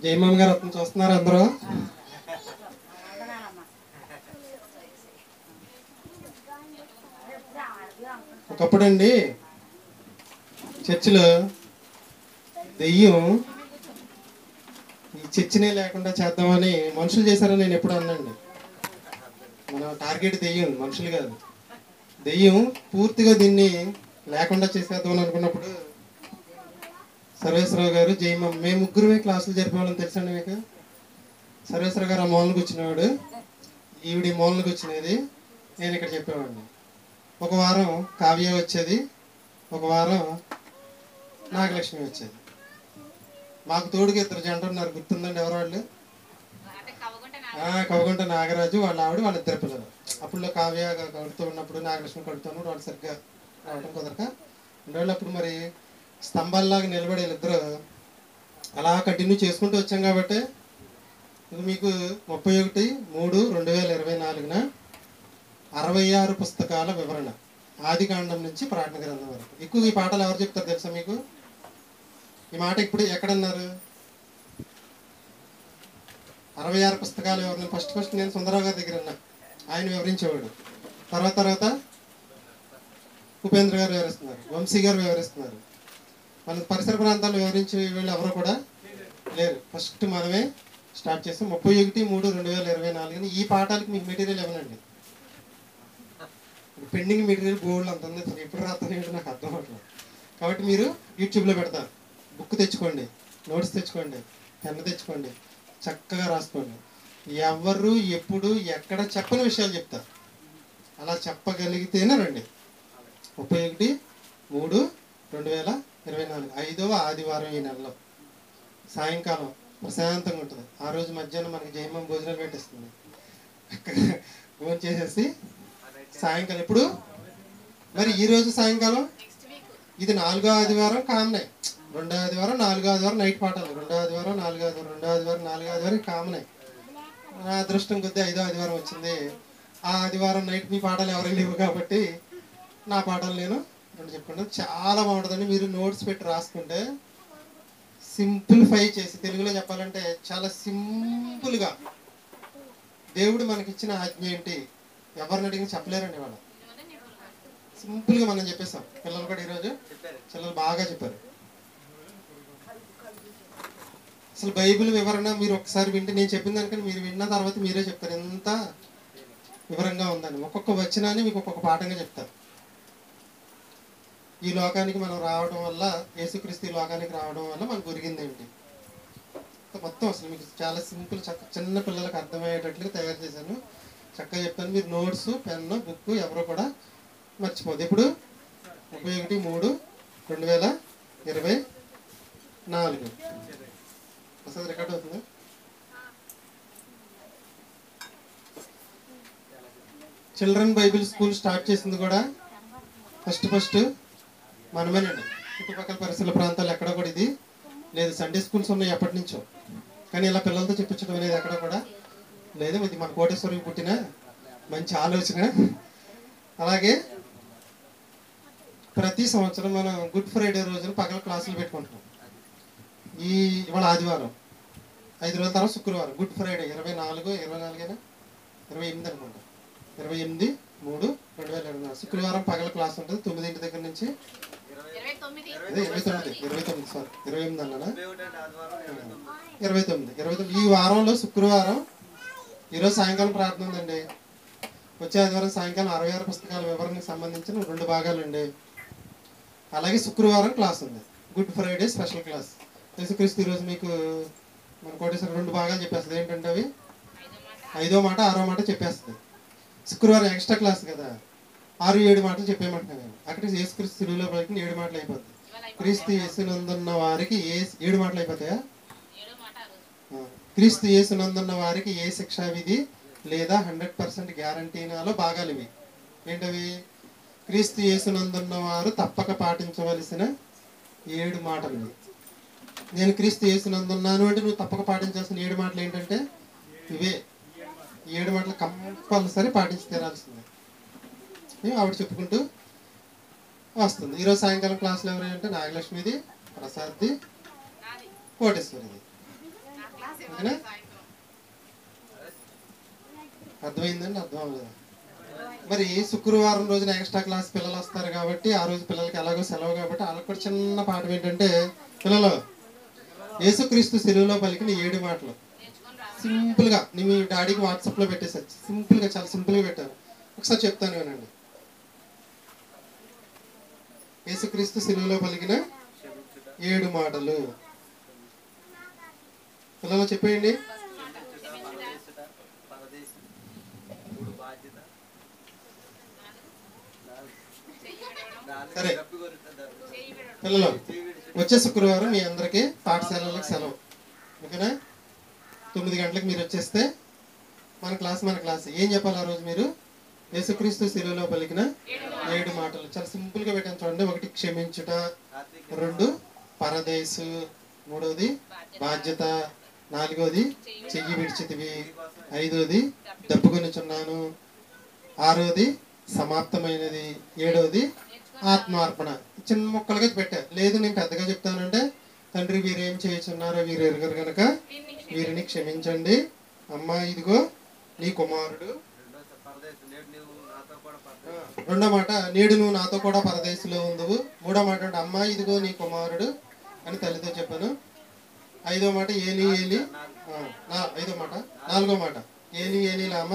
జయమామ గారు అతను చూస్తున్నారు అందరూ. ఒకప్పుడండి చర్చిలో దెయ్యం ఈ చర్చినే లేకుండా చేద్దామని మనుషులు చేశారని నేను ఎప్పుడు అన్నాండి. మన టార్గెట్ దెయ్యం, మనుషులు కాదు. దెయ్యం పూర్తిగా దీన్ని లేకుండా చేసేద్దామని అనుకున్నప్పుడు సర్వేశ్వరరావు గారు, జయమామ, మేము ముగ్గురమే క్లాసులు జరిపేవాళ్ళని తెలుసండి మీకు. సర్వేశ్వరరావు గారు ఆ మూలకి వచ్చినవాడు, ఈవిడి మూలకి వచ్చినది, నేను ఇక్కడ చెప్పేవాడిని. ఒక వారం కావ్య వచ్చేది, ఒక వారం నాగలక్ష్మి వచ్చేది. మాకు తోడుగా ఇద్దరు జంట ఉన్నారు, గుర్తుందండి ఎవరు వాళ్ళు? కవగుంట నాగరాజు, వాళ్ళ ఆవిడ, వాళ్ళ ఇద్దరు పిల్లలు. అప్పుడు కావ్య కడుతూ ఉన్నప్పుడు, నాగలక్ష్మి కడుతూ ఉన్నప్పుడు వాళ్ళు సరిగ్గా రావడం కుదరక ఉండేవాళ్ళు. అప్పుడు మరి స్తంభాల్లాగా నిలబడి వీళ్ళిద్దరు అలా కంటిన్యూ చేసుకుంటూ వచ్చాం. కాబట్టి ఇది మీకు 31/3/2024 66 పుస్తకాల వివరణ, ఆదికాండం నుంచి ప్రార్థన గ్రంథం వరకు. ఎక్కువ ఈ పాటలు ఎవరు చెప్తారు తెలుసా మీకు? ఈ మాట ఇప్పుడు ఎక్కడన్నారు? 66 పుస్తకాలు వివరణ. ఫస్ట్ నేను సుందరరావు గారి దగ్గర ఉన్నా, ఆయన వివరించేవాడు. తర్వాత ఉపేంద్ర గారు వివరిస్తున్నారు, వంశీ గారు వివరిస్తున్నారు. మన పరిసర ప్రాంతాలు వివరించే వీళ్ళు ఎవరు కూడా లేరు. ఫస్ట్ మనమే స్టార్ట్ చేస్తాం. 31/3/2024. ఈ పాఠాలకు మీకు మెటీరియల్ ఇవ్వనండి. పెండింగ్ మెటీరియల్ బోర్డులు అంత ఉంది, ఎప్పుడు రాస్తాను ఏంటో నాకు అర్థం అవ్వట్లేదు. కాబట్టి మీరు యూట్యూబ్లో పెడతారు. బుక్ తెచ్చుకోండి, నోట్స్ తెచ్చుకోండి, పెన్ను తెచ్చుకోండి, చక్కగా రాసుకోండి. ఎవరు ఎప్పుడు ఎక్కడ చెప్పని విషయాలు చెప్తారు. అలా చెప్పగలిగితేనే రండి. 31/3/2024 5వ ఆదివారం ఈ నెలలో సాయంకాలం ప్రశాంతంగా ఉంటుంది. ఆ రోజు మధ్యాహ్నం మనకి జయమామ భోజనాలు పెట్టిస్తుంది. ఫోన్ చేసేసి సాయంకాలం ఇప్పుడు మరి ఈరోజు సాయంకాలం ఇది 4వ ఆదివారం కామనే, 2వ ఆదివారం 4వ ఆదివారం నైట్ పాఠాలు, 2వ ఆదివారం 4వ ఆదివారం, 2వ ఆదివారం 4వ ఆదివారం కామనే. నా అదృష్టం కొద్దీ 5వ ఆదివారం వచ్చింది. ఆ ఆదివారం నైట్ మీ పాఠాలు ఎవరు లేవు కాబట్టి నా పాఠాలు నేను చెప్పుకుంటాను. చాలా బాగుంటుందండి. మీరు నోట్స్ పెట్టి రాసుకుంటే సింప్లిఫై చేసి, తెలుగులో చెప్పాలంటే చాలా సింపుల్గా దేవుడు మనకిచ్చిన ఆజ్ఞ ఏంటి ఎవరిని అడిగిన చెప్పలేరండి. వాళ్ళు సింపుల్గా మనం చెప్పేస్తాం. పిల్లలు కూడా ఈరోజు పిల్లలు బాగా చెప్పారు. అసలు బైబిల్ వివరణ మీరు ఒకసారి వింటే, నేను చెప్పిన దానికని మీరు విన్న తర్వాత మీరే చెప్తారు ఎంత వివరంగా ఉందని. ఒక్కొక్క వచనాన్ని మీకు ఒక్కొక్క పాఠంగా చెప్తారు. ఈ లోకానికి మనం రావడం వల్ల, యేసుక్రీస్తు ఈ లోకానికి రావడం వల్ల మనకు ఒరిగింది ఏంటి మొత్తం అసలు మీకు చాలా సింపుల్, చిన్న పిల్లలకు అర్థమయ్యేటట్లుగా తయారు చేశాను. చక్కగా చెప్తాను. మీరు నోట్స్, పెన్ను, బుక్ ఎవరో కూడా మర్చిపోదు. ఇప్పుడు 31/3/2024 అసలు రికార్డ్ అవుతుంది. చిల్డ్రన్ బైబిల్ స్కూల్ స్టార్ట్ చేసింది కూడా ఫస్ట్ మనమేనండి. చుట్టుపక్కల పరిసర ప్రాంతాలు ఎక్కడ కూడా ఇది లేదు. సండే స్కూల్స్ ఉన్నాయి ఎప్పటి నుంచో, కానీ ఇలా పిల్లలతో చెప్పించడం అనేది ఎక్కడ కూడా లేదు. ఇది మన కోటేశ్వరికి పుట్టిన మంచి ఆలోచన. అలాగే ప్రతి సంవత్సరం మనం గుడ్ ఫ్రైడే రోజున పగల క్లాసులు పెట్టుకుంటున్నాం. ఇవాళ ఆదివారం, 5 రోజుల తర్వాత శుక్రవారం గుడ్ ఫ్రైడే 28 అనుకుంటా, 28/3/2024 శుక్రవారం పగల క్లాస్ ఉంటుంది 9 దగ్గర నుంచి 28 అన్నాడా, 29. ఈ వారంలో శుక్రవారం ఈరోజు సాయంకాలం ప్రార్థన ఉందండి. వచ్చే ఆదివారం సాయంకాలం 66 పుస్తకాల వివరణకు సంబంధించిన 2 భాగాలు అండి. అలాగే శుక్రవారం క్లాస్ ఉంది, గుడ్ ఫ్రైడే స్పెషల్ క్లాస్. యేసుక్రీస్తు ఈరోజు మీకు మన కోటేశ్వరం 2 భాగాలు చెప్పేస్తుంది. ఏంటంటే అవి 5వ మాట 6వ మాట చెప్పేస్తుంది. శుక్రవారం ఎక్స్ట్రా క్లాస్ కదా, 6-7 మాటలు చెప్పేయమంటున్నాను నేను. అక్కడ యేసుక్రీస్తు సిలువలో పలికిన 7 మాటలు అయిపోతుంది. క్రీస్తు యేసునందున్న వారికి 7 మాటలు అయిపోతాయా? క్రీస్తు యేసునందున్న వారికి ఏ శిక్షా విధి లేదా 100% గ్యారంటీనాలో భాగాలు ఇవి. ఏంటవి? క్రీస్తు యేసునందున్న వారు తప్పక పాటించవలసిన 7 మాటలు. నేను క్రీస్తు యేసునందున్నాను అంటే నువ్వు తప్పక పాటించాల్సిన 7 మాటలు ఏంటంటే ఇవే. 7 మాటలు కంపల్సరీ పాటించి తీరాల్సిందే. ఆవిడ చెప్పుకుంటూ వస్తుంది. ఈరోజు సాయంకాలం క్లాసులు ఎవరంటే నాగలక్ష్మిది, ప్రసాద్ది, కోటేశ్వరిది. ఓకేనా? అర్థమైందండి? అర్థం అవ్వలేదా? మరి శుక్రవారం రోజున ఎక్స్ట్రా క్లాస్ పిల్లలు వస్తారు కాబట్టి ఆ రోజు పిల్లలకి ఎలాగో సెలవు కాబట్టి వాళ్ళకి కూడా చిన్న పాఠం ఏంటంటే, పిల్లలు యేసుక్రీస్తు శిలువలో పలికిన 7 మాటలు సింపుల్గా మీ డాడీకి వాట్సాప్లో పెట్టేసచ్చు. సింపుల్గా, చాలా సింపుల్గా పెట్టాను. ఒకసారి చెప్తాను వినండి. యేసుక్రీస్తు శిలువలో పలికిన 7 మాటలు పిల్లలు చెప్పేయండి. సరే పిల్లలు, వచ్చే శుక్రవారం మీ అందరికీ పాఠశాలలకు సెలవు. ఓకేనా? 9 గంటలకు మీరు వచ్చేస్తే మన క్లాస్ ఏం చెప్పాలి ఆ రోజు? మీరు యేసుక్రీస్తు శిలువలో పలికిన 7 మాటలు చాలా సింపుల్గా పెట్టాను చూడండి. 1 క్షమించుట, 2 పరదేశు, 3వది బాధ్యత, 4వది చెయ్యి విడిచితివి, 5వది దప్పుకొనిచున్నాను, 6వది సమాప్తమైనది, 7వది ఆత్మార్పణ. చిన్న మొక్కలుగా పెట్టా. లేదు నేను పెద్దగా చెప్తానంటే, తండ్రి వీరేం చేయుచున్నారో వీరు ఎరుగరు కనుక వీరిని క్షమించండి. అమ్మా ఇదిగో నీ కుమారుడు. రెండో మాట, నేడు నువ్వు నాతో కూడా పరదేశంలో ఉందువు. మూడో మాట అంటే, అమ్మా ఇదిగో నీ కుమారుడు అని తల్లితో చెప్పాను. 5వ మాట ఏలి ఏలి. 5వ మాట. 4వ మాట ఏలి ఏలి లామ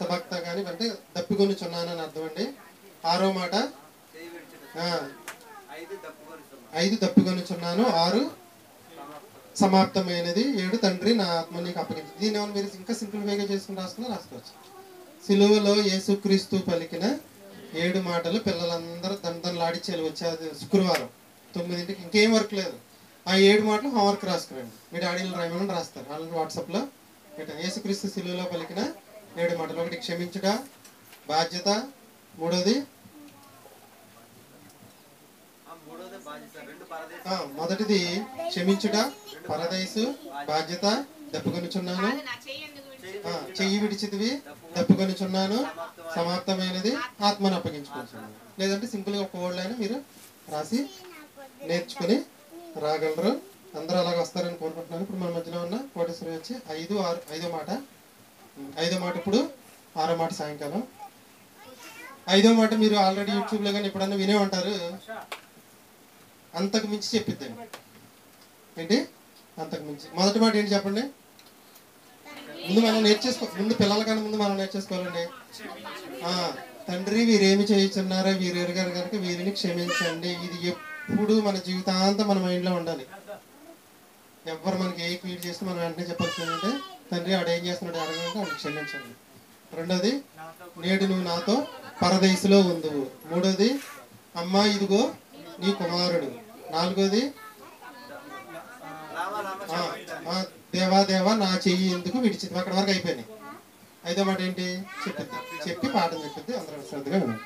సభక్త కానీ అంటే దప్పికొనిచున్నానని అర్థం అండి. 6వ మాట 5 దప్పికొనిచున్నాను, 6 సమాప్తమైనది, 7 తండ్రి నా ఆత్మ నీకు అప్పగించి. దీన్ని ఏమైనా మీరు ఇంకా సింపుల్ వేగా చేసుకుని రాసుకోవచ్చు. సిలువలో యేసుక్రీస్తు పలికిన 7 మాటలు పిల్లలందరూ దండలాడిచ్చేయాలి. వచ్చే శుక్రవారం 9ంటికి. ఇంకేం వర్క్ లేదు. ఆ 7 మాటలు హోంవర్క్ రాసుకురండి. మీ డాడీలు రాయమని రాస్తారు. వాళ్ళని వాట్సాప్లో పెట్టండి. యేసుక్రీస్తు సిలువలో పలికిన 7 మాటలు. 1 క్షమించుట, బాధ్యత, 3వది మొదటిది క్షమించుట, పరదేశు, బాధ్యత, దప్పుకొనిచున్నాను, చెయ్యి విడిచితివి, దప్పుకొనిచున్నాను, సమాప్తమైనది, ఆత్మను అప్పగించుకుంటున్నాను. లేదంటే సింపుల్గా ఒక వర్డ్ అయినా మీరు రాసి నేర్చుకుని రాగలరు. అందరూ అలాగ వస్తారని కోరుకుంటున్నాను. ఇప్పుడు మన మధ్యలో ఉన్న కోటేశ్వరి వచ్చి 5వ మాట. 5వ మాట ఇప్పుడు, 6వ మాట సాయంకాలం. 5వ మాట మీరు ఆల్రెడీ యూట్యూబ్లో కానీ ఎప్పుడన్నా వినే ఉంటారు. అంతకు మించి చెప్పిద్దండి. ఏంటి అంతకు మించి? మొదటి మాట ఏంటి చెప్పండి? ముందు మనం ముందు పిల్లల కన్నా ముందు మనం నేర్చేసుకోవాలండి. తండ్రి వీరేమి చేయుచున్నారో వీరు ఎరుగారు కనుక వీరిని క్షమించండి. ఇది ఎప్పుడు మన జీవితాంతం మన మైండ్లో ఉండాలి. ఎవరు మనకి ఏ ఫీడ్ చేస్తే మనం వెంటనే చెప్పాల్సిందంటే, తండ్రి ఆడు ఏం చేస్తున్నాడు అడగంటే ఆడు క్షమించండి. 2వది నేడు నువ్వు నాతో పరదేశంలో ఉందువు. 3వది అమ్మా ఇదిగో నీ కుమారుడు. 4వది దేవా దేవా నా చెయ్యి ఎందుకు విడిచింది. అక్కడ వరకు అయిపోయినాయి. 5వ మాట ఏంటి చెప్పిద్ది. చెప్పి పాఠం చెప్పిద్ది. అందరూ శ్రద్ధగా వినండి.